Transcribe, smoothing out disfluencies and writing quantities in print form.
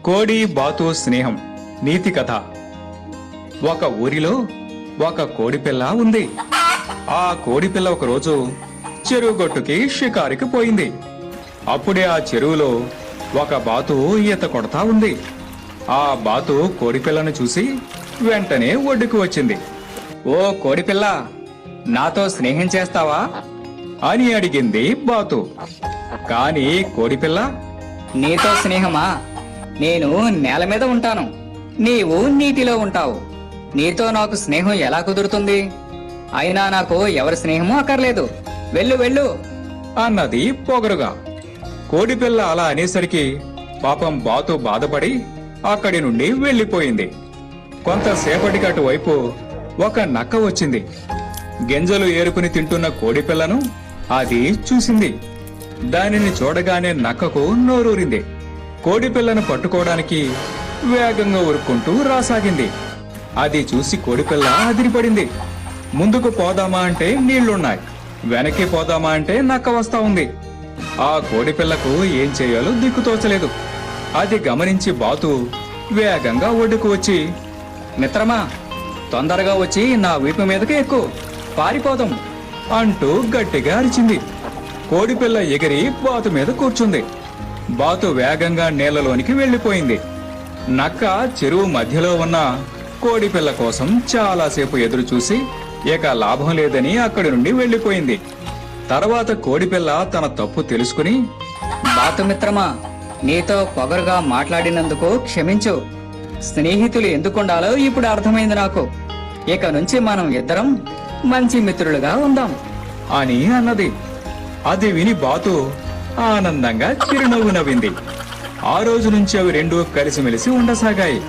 కోడి బాతు స్నేహం నీతి కథ. ఒక ఊరిలో ఒక కోడిపిల్ల ఉంది. ఆ కోడిపిల్ల ఒకరోజు చెరువు గట్టుకి షికారికి పోయింది. అప్పుడే ఆ చెరువులో ఒక బాతు ఈత కొడతా ఉంది. ఆ బాతు కోడిపిల్లను చూసి వెంటనే ఒడ్డుకు వచ్చింది. "ఓ కోడిపిల్ల, నాతో స్నేహం చేస్తావా?" అని అడిగింది బాతు. కాని కోడిపిల్ల, నీతో స్నేహమా? నేను నేల మీద ఉంటాను, నీవు నీటిలో ఉంటావు. నీతో నాకు స్నేహం ఎలా కుదురుతుంది? అయినా నాకు ఎవరి స్నేహమూ అక్కర్లేదు. వెళ్ళు వెళ్ళు అన్నది పొగరుగా. కోడిపిల్ల అలా అనేసరికి పాపం బాతు బాధపడి అక్కడి నుండి వెళ్లిపోయింది. కొంతసేపటికి అటువైపు ఒక నక్క వచ్చింది. గింజలు ఏరుకుని తింటున్న కోడిపిల్లను అది చూసింది. దానిని చూడగానే నక్కకు నోరూరింది. కోడిపిల్లను పట్టుకోవడానికి వేగంగా ఉరుక్కుంటూ రాసాగింది. అది చూసి కోడిపిల్ల అదిరిపడింది. ముందుకు పోదామా అంటే నీళ్లున్నాయి, వెనక్కి పోదామా అంటే నక్క వస్తా ఉంది. ఆ కోడిపిల్లకు ఏం చేయాలో దిక్కుతోచలేదు. అది గమనించి బాతు వేగంగా ఒడ్డుకు వచ్చి, మిత్రమా, తొందరగా వచ్చి నా వీపు మీదకి ఎక్కు, పారిపోదాం అంటూ గట్టిగా అరిచింది. కోడిపిల్ల ఎగిరి బాతు మీద కూర్చుంది. బాతు వేగంగా నీళ్లలోనికి వెళ్లిపోయింది. నక్క చెరువు మధ్యలో ఉన్న కోడిపిల్ల కోసం చాలాసేపు ఎదురు చూసి ఇక లాభం లేదని అక్కడి నుండి వెళ్లిపోయింది. తర్వాత కోడిపిల్ల తన తప్పు తెలుసుకుని, బాతు మిత్రమా, నీతో పొగరుగా మాట్లాడినందుకు క్షమించు. స్నేహితులు ఎందుకుండాలో ఇప్పుడు అర్థమైంది నాకు. ఇక నుంచి మనం ఇద్దరం మంచి మిత్రులుగా ఉందాం అని అన్నది. అది విని బాతు ఆనందంగా చిరునవ్వు నవ్వింది. ఆ రోజు నుంచి అవి రెండూ కలిసిమెలిసి ఉండసాగాయి.